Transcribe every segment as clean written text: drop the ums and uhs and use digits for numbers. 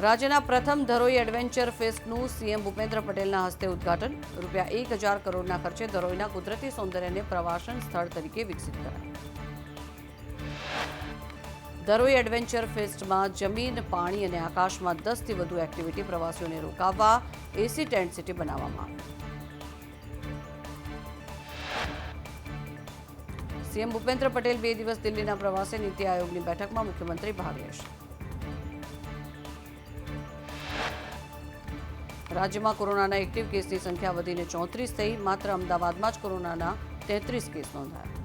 રાજ્યના પ્રથમ Dharoi adventure ફેસ્ટનું CM Bhupendra પટેલના હસ્તે ઉદ્ઘાટન। ₹1,000 કરોડના ખર્ચે ધરોઈના કુદરતી સૌંદર્યને પ્રવાસન સ્થળ તરીકે વિકસિત કરાયું। ધરોઈ એડવેન્ચર ફેસ્ટમાં જમીન, પાણી અને આકાશમાં 10થી વધુ એક્ટિવિટી પ્રવાસીઓને રોકાવવા એસી ટેન્ટ સિટી બનાવવામાં આવી। સીએમ ભૂપેન્દ્ર પટેલ 2 દિવસ દિલ્હીના પ્રવાસે નીતિ આયોગની બેઠકમાં મુખ્યમંત્રી ભાગ લેશે। રાજ્યમાં કોરોનાના એક્ટિવ કેસની સંખ્યા વધીને 34 થઈ। માત્ર અમદાવાદમાં જ કોરોનાના 33 કેસ નોંધાયા।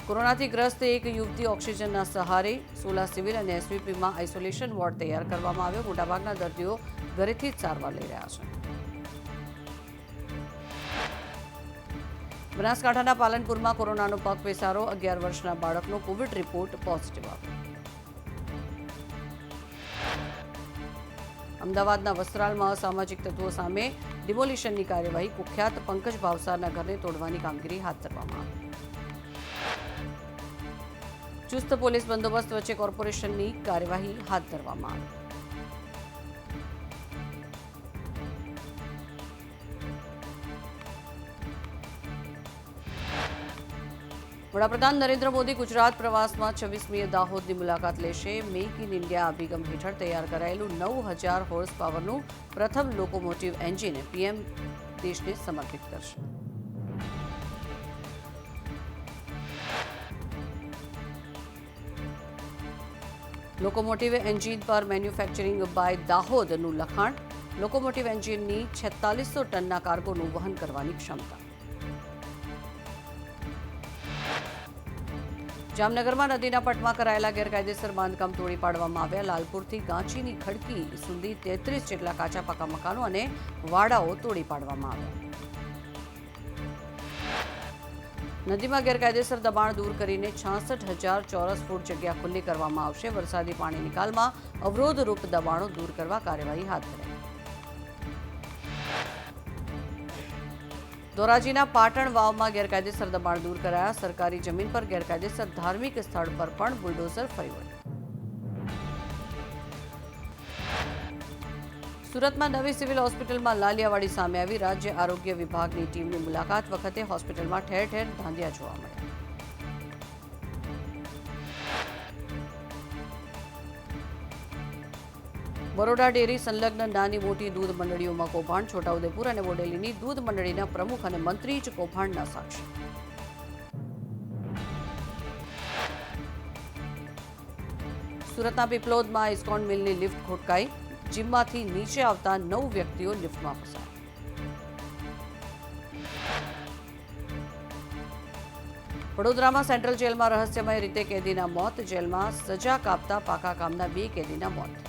કોરોનાથી ગ્રસ્ત એક યુવતી ઓક્સિજનના સહારે। 16 સિવિલ અને એસવીપીમાં આઇસોલેશન વોર્ડ તૈયાર કરવામાં આવ્યો। મોટાભાગના દર્દીઓ ઘરેથી જ સારવાર લઈ રહ્યા છે। બનાસકાંઠાના પાલનપુરમાં કોરોનાનો પગપેસારો। 11 વર્ષના બાળકનો કોવિડ રિપોર્ટ પોઝિટિવ આવ્યો। અમદાવાદના વસ્ત્રાલમાં અસામાજિક તત્વો સામે ડિમોલિશનની કાર્યવાહી। કુખ્યાત પંકજ ભાવસારના ઘરને તોડવાની કામગીરી હાથ ધરવામાં આવી। ચુસ્ત પોલીસ બંદોબસ્ત વચ્ચે કોર્પોરેશનની કાર્યવાહી હાથ ધરવામાં આવી। વડાપ્રધાન નરેન્દ્ર મોદી ગુજરાત પ્રવાસમાં 26મીએ દાહોદની મુલાકાત લેશે। મેક ઇન ઇન્ડિયા અભિગમ હેઠળ તૈયાર કરાયેલું 9000 હોર્સ પાવરનું પ્રથમ લોકોમોટિવ એન્જિન પીએમ દેશને સમર્પિત કરશે। લોકોમોટિવ એન્જિન પર મેન્યુફેક્ચરિંગ બાય દાહોદનું લખાણ। લોકોમોટિવ એન્જિનની 4600 ટનના કાર્ગોનું વહન કરવાની ક્ષમતા। જામનગરમાં નદીના પટમાં કરાયેલા ગેરકાયદેસર બાંધકામ તોડી પાડવામાં આવ્યા। લાલપુરથી ગાંચીની ખડકી સુધી 33 જેટલા કાચા પાકા મકાનો અને વાડાઓ તોડી પાડવામાં આવ્યા। નદીમાં ગેરકાયદેસર દબાણ દૂર કરીને 66,000 ચોરસ ફૂટ જગ્યા ખુલ્લી કરવામાં આવશે। વરસાદી પાણી નિકાલમાં અવરોધરૂપ દબાણો દૂર કરવા કાર્યવાહી હાથ ધરાઈ। ધોરાજીના પાટણ વાવમાં ગેરકાયદેસર દબાણ દૂર કરાયા। સરકારી જમીન પર ગેરકાયદેસર ધાર્મિક સ્થળ પર પણ બુલડોઝર ફરી વળ્યું। સુરતમાં નવી સિવિલ હોસ્પિટલમાં લાલિયાવાડી સામે આવી। રાજ્ય આરોગ્ય વિભાગની ટીમની મુલાકાત વખતે હોસ્પિટલમાં ઠેર ઠેર ધાંધિયા જોવા મળ્યા। બરોડા ડેરી સંલગ્ન નાની મોટી દૂધ મંડળીઓમાં કૌભાંડ। છોટાઉદેપુર અને બોડેલીની દૂધ મંડળીના પ્રમુખ અને મંત્રી જ કૌભાંડના સાક્ષી। સુરતના પીપલોદમાં ઇસ્કોન મિલની લિફ્ટ ખોટકાઈ। જીમમાંથી નીચે આવતા 9 વ્યક્તિઓ લિફ્ટમાં ફસાયા। વડોદરામાં સેન્ટ્રલ જેલમાં રહસ્યમય રીતે કેદીના મોત। જેલમાં સજા કાપતા પાકા કામના 2 કેદીના મોત થયા।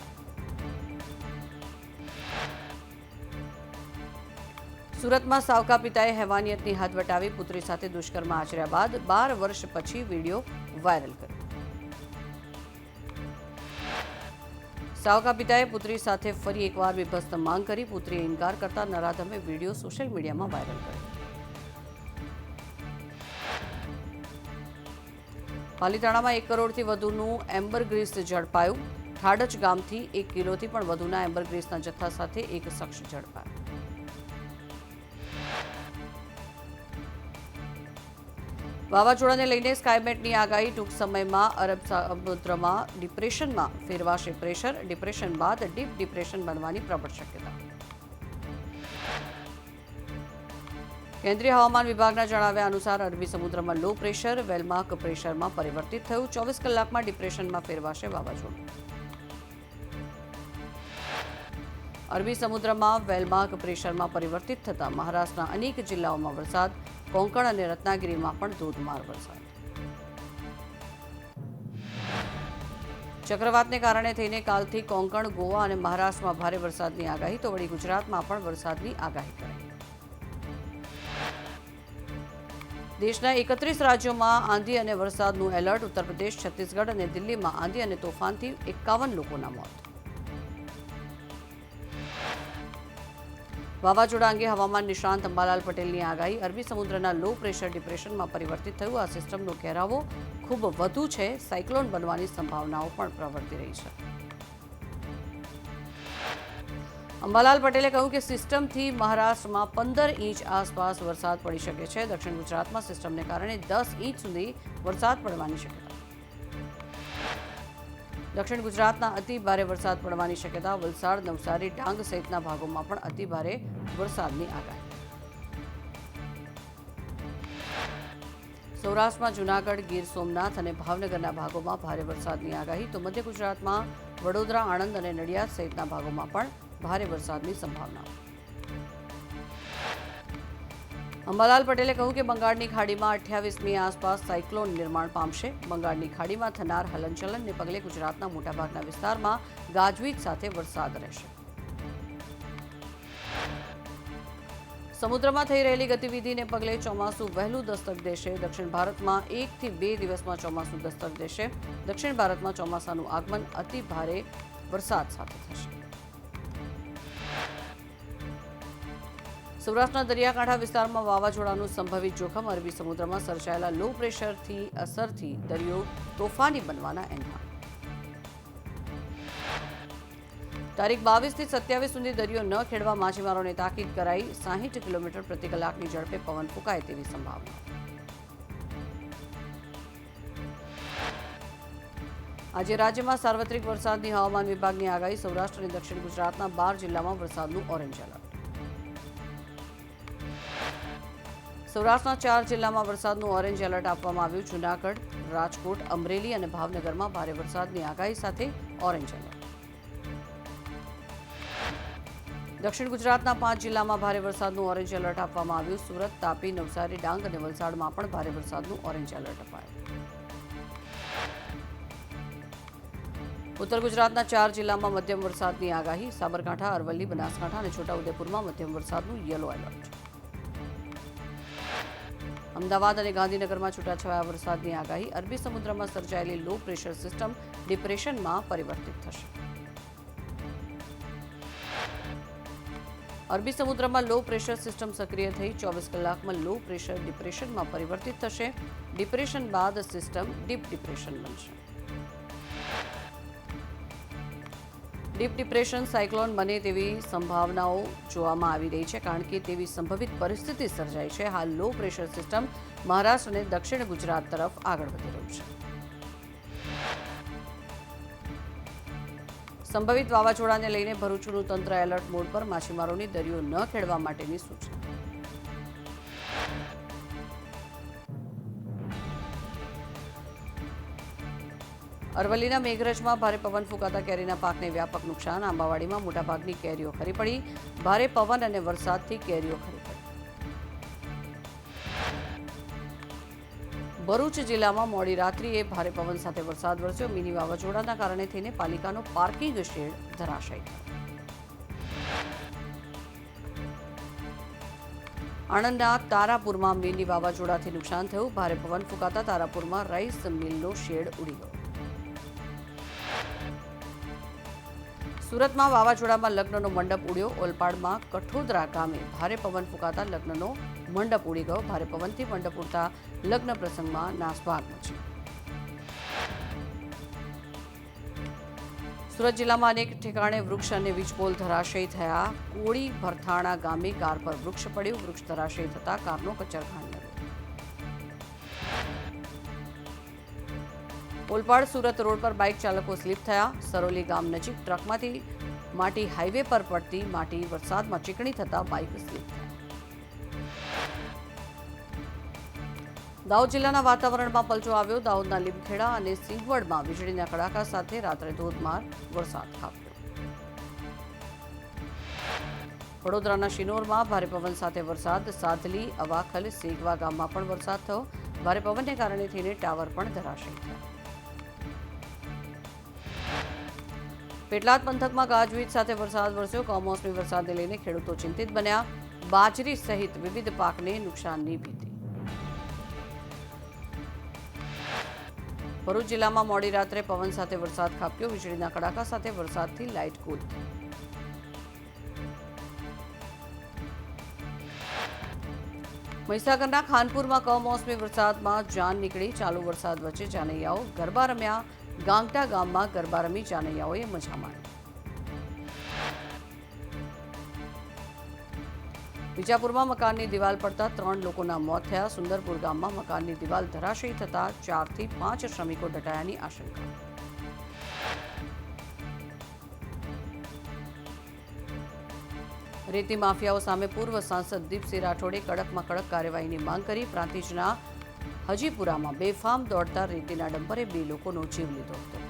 સુરતમાં સાવકા પિતાએ હેવાનિયતની હદ વટાવી। પુત્રી સાથે દુષ્કર્મ આચર્યા બાદ 12 વર્ષ પછી વિડીયો વાયરલ કર્યો। સાવકા પિતાએ પુત્રી સાથે ફરી એકવાર વિભસ્ત માંગ કરી। પુત્રીએ ઇનકાર કરતા નરાધમે વિડીયો સોશિયલ મીડિયામાં વાયરલ કર્યો। પાલીતાણામાં 1 કરોડથી વધુનું એમ્બરગ્રીસ ઝડપાયું। ઠાડચ ગામથી 1 કિલોથી પણ વધુના એમ્બરગ્રીસના જથ્થા સાથે એક શખ્સ ઝડપાયો। વાવાઝોડાને લઈને સ્કાયમેટની આગાહી। ટૂંક સમયમાં અરબ સમુદ્રમાં ડિપ્રેશનમાં ફેરવાશે પ્રેશર। ડિપ્રેશન બાદ ડીપ ડિપ્રેશન બનવાની પ્રબળ શક્યતા। કેન્દ્રીય હવામાન વિભાગના જણાવ્યા અનુસાર અરબી સમુદ્રમાં લો પ્રેશર વેલમાર્ક પ્રેશરમાં પરિવર્તિત થયું। 24 કલાકમાં ડિપ્રેશનમાં ફેરવાશે વાવાઝોડું। અરબી સમુદ્રમાં વેલમાર્ક પ્રેશરમાં પરિવર્તિત થતા મહારાષ્ટ્રના અનેક જિલ્લાઓમાં વરસાદ। કોંકણ અને રત્નાગીરીમાં પણ ધોધમાર વરસાદ। ચક્રવાતને કારણે થઈને કાલથી કોંકણ, ગોવા અને મહારાષ્ટ્રમાં ભારે વરસાદની આગાહી। તો વળી ગુજરાતમાં પણ વરસાદની આગાહી કરાઈ। દેશના 31 રાજ્યોમાં આંધી અને વરસાદનું એલર્ટ। ઉત્તર પ્રદેશ, છત્તીસગઢ અને દિલ્હીમાં આંધી અને તોફાનથી 51 લોકોના મોત। વાવાઝોડા અંગે હવામાન નિષ્ણાંત અંબાલાલ પટેલની આગાહી. અરબી સમુદ્રના લો પ્રેશર ડિપ્રેશનમાં પરિવર્તિત થયું. આ સિસ્ટમનો ઘેરાવો ખૂબ વધુ છે. સાયક્લોન બનવાની સંભાવનાઓ પણ પ્રવર્તી રહી છે. અંબાલાલ પટેલે કહ્યું કે સિસ્ટમથી મહારાષ્ટ્રમાં 15 ઇંચ આસપાસ વરસાદ પડી શકે છે. દક્ષિણ ગુજરાતમાં સિસ્ટમને કારણે 10 ઇંચ સુધી વરસાદ પડવાની શક્યતા. દક્ષિણ ગુજરાતના અતિ ભારે વરસાદ પડવાની શક્યતા. વલસાડ, નવસારી, ડાંગ સહિતના ભાગોમાં પણ અતિ ભારે વરસાદની આગાહી. સૌરાષ્ટ્રમાં જૂનાગઢ, ગીર સોમનાથ અને ભાવનગરના ભાગોમાં ભારે વરસાદની આગાહી. તો મધ્ય ગુજરાતમાં વડોદરા, આણંદ અને નડિયાદ સહિતના ભાગોમાં પણ ભારે વરસાદની સંભાવના. અંબાલાલ પટેલે કહ્યું કે બંગાળની ખાડીમાં 28મી આસપાસ સાયક્લોન નિર્માણ પામશે. બંગાળની ખાડીમાં થનાર હલનચલનને પગલે ગુજરાતના મોટાભાગના વિસ્તારમાં ગાજવીજ સાથે વરસાદ રહેશે. સમુદ્રમાં થઈ રહેલી ગતિવિધિને પગલે ચોમાસું વહેલું દસ્તક દેશે. દક્ષિણ ભારતમાં 1 થી 2 દિવસમાં ચોમાસું દસ્તક દેશે. દક્ષિણ ભારતમાં ચોમાસાનું આગમન અતિ ભારે વરસાદ સાથે થશે. સૌરાષ્ટ્રના દરિયાકાંઠા વિસ્તારમાં વાવાઝોડાનું સંભવિત જોખમ. અરબી સમુદ્રમાં સર્જાયેલા લો પ્રેશરથી અસરથી દરિયો તોફાની બનવાના એંધાણ. તારીખ 22 થી 27 સુધી દરિયો ન ખેડવા માછીમારોને તાકીદ કરાઈ. 60 કિલોમીટર પ્રતિ કલાકની ઝડપે પવન ફૂંકાય તેવી સંભાવના. આજે રાજ્યમાં સાર્વત્રિક વરસાદની હવામાન વિભાગની આગાહી. સૌરાષ્ટ્ર અને દક્ષિણ ગુજરાતના 12 જિલ્લામાં વરસાદનું ઓરેન્જ એલર્ટ. સૌરાષ્ટ્રના 4 જિલ્લામાં વરસાદનું ઓરેન્જ એલર્ટ આપવામાં આવ્યું. જૂનાગઢ, રાજકોટ, અમરેલી અને ભાવનગરમાં ભારે વરસાદની આગાહી સાથે ઓરેન્જ એલર્ટ. દક્ષિણ ગુજરાતના 5 જિલ્લામાં ભારે વરસાદનું ઓરેન્જ એલર્ટ આપવામાં આવ્યું. સુરત, તાપી, નવસારી, ડાંગ અને વલસાડમાં પણ ભારે વરસાદનું ઓરેન્જ એલર્ટ અપાયું. ઉત્તર ગુજરાતના 4 જિલ્લામાં મધ્યમ વરસાદની આગાહી. સાબરકાંઠા, અરવલ્લી, બનાસકાંઠા અને છોટાઉદેપુરમાં મધ્યમ વરસાદનું યલો એલર્ટ. અમદાવાદ અને ગાંધીનગરમાં છૂટાછવાયા વરસાદની આગાહી. અરબી સમુદ્રમાં સર્જાયેલી લો પ્રેશર સિસ્ટમ ડિપ્રેશનમાં પરિવર્તિત થશે. અરબી સમુદ્રમાં લો પ્રેશર સિસ્ટમ સક્રિય થઈ 24 કલાકમાં લો પ્રેશર ડિપ્રેશનમાં પરિવર્તિત થશે. ડિપ્રેશન બાદ સિસ્ટમ ડીપ ડિપ્રેશન બનશે. ડીપ ડિપ્રેશન સાયક્લોન બને તેવી સંભાવનાઓ જોવામાં આવી રહી છે, કારણ કે તેવી સંભવિત પરિસ્થિતિ સર્જાઈ છે. હાલ લો પ્રેશર સિસ્ટમ મહારાષ્ટ્ર અને દક્ષિણ ગુજરાત તરફ આગળ વધી રહ્યું છે. સંભવિત વાવાઝોડાને લઈને ભરૂચનું તંત્ર એલર્ટ મોડ પર. માછીમારોની દરિયો ન ખેડવા માટેની સૂચના. અરવલ્લીના મેઘરજમાં ભારે પવન ફૂંકાતા કેરીના પાકને વ્યાપક નુકસાન. આંબાવાડીમાં મોટાભાગની કેરીઓ ખરી પડી. ભારે પવન અને વરસાદથી કેરીઓ ખરી પડી. ભરૂચ જિલ્લામાં મોડી રાત્રિએ ભારે પવન સાથે વરસાદ વરસ્યો. મિની વાવાઝોડાના કારણે થઈને પાલિકાનો પાર્કિંગ શેડ ધરાશાયી થયો. આણંદના તારાપુરમાં મિની વાવાઝોડાથી નુકસાન થયું. ભારે પવન ફૂંકાતા તારાપુરમાં રાઈસ મિલનો શેડ ઉડી ગયો. સુરતમાં વાવાઝોડામાં લગ્નનો મંડપ ઉડ્યો. ઓલપાડમાં કઠોદરા ગામે ભારે પવન ફૂંકાતા લગ્નનો મંડપ ઉડી ગયો. ભારે પવનથી મંડપ ઉડતા લગ્ન પ્રસંગમાં નાસભાગ મચી. સુરત જિલ્લામાં અનેક ઠેકાણે વૃક્ષ અને વીજપોલ ધરાશયી થયા. કોળી ભરથાણા ગામે કાર પર વૃક્ષ પડ્યું. વૃક્ષ ધરાશયી થતા કારનો કચરખાંડ લગ્યો. ઓલપાડ સુરત રોડ પર બાઇક ચાલકો સ્લીપ થયા. સરોલી ગામ નજીક ટ્રકમાંથી માટી હાઈવે પર પડતી માટી વરસાદમાં ચીકણી થતા બાઇક સ્લીપ થયા. દાહોદ જિલ્લાના વાતાવરણમાં પલટો આવ્યો. દાહોદના લીમખેડા અને સિંગવડમાં વીજળીના કડાકા સાથે રાત્રે ધોધમાર વરસાદ ખાબક્યો. વડોદરાના શિનોરમાં ભારે પવન સાથે વરસાદ. સાધલી, અવાખલ, સેગવા ગામમાં પણ વરસાદ થયો. ભારે પવનને કારણે થઈને ટાવર પણ ધરાશાયી થયા. પેટલાદ પંથકમાં ગાજવીજ સાથે વરસાદ વરસ્યો. કમોસમી વરસાદને લઈને ખેડૂતો ચિંતિત બન્યા. બાજરી સહિત વિવિધ પાકને નુકસાનની ભીતિ. ભરૂચ જિલ્લામાં મોડી રાત્રે પવન સાથે વરસાદ ખાબક્યો. વીજળીના કડાકા સાથે વરસાદથી લાઇટ ગુલ. મહીસાગરના ખાનપુરમાં કમોસમી વરસાદમાં જાન નીકળી. ચાલુ વરસાદ વચ્ચે જાનૈયાઓ ગરબા રમ્યા. ગાંગટા ગામમાં ગરબા રમી જાનૈયાઓએ મજા માણી. વિજાપુરમાં મકાનની દિવાલ પડતા 3 લોકોના મોત થયા. સુંદરપુર ગામમાં મકાનની દિવાલ ધરાશયી થતા 4 થી 5 શ્રમિકો દટાયાની આશંકા. રેતી માફિયાઓ સામે પૂર્વ સાંસદ દીપસિંહ રાઠોડે કડકમાં કડક કાર્યવાહીની માંગ કરી. પ્રાંતિજના હજીપુરામાં બેફામ દોડતા રેતીના ડમ્પરે 2 લોકોનો જીવ લીધો હતો.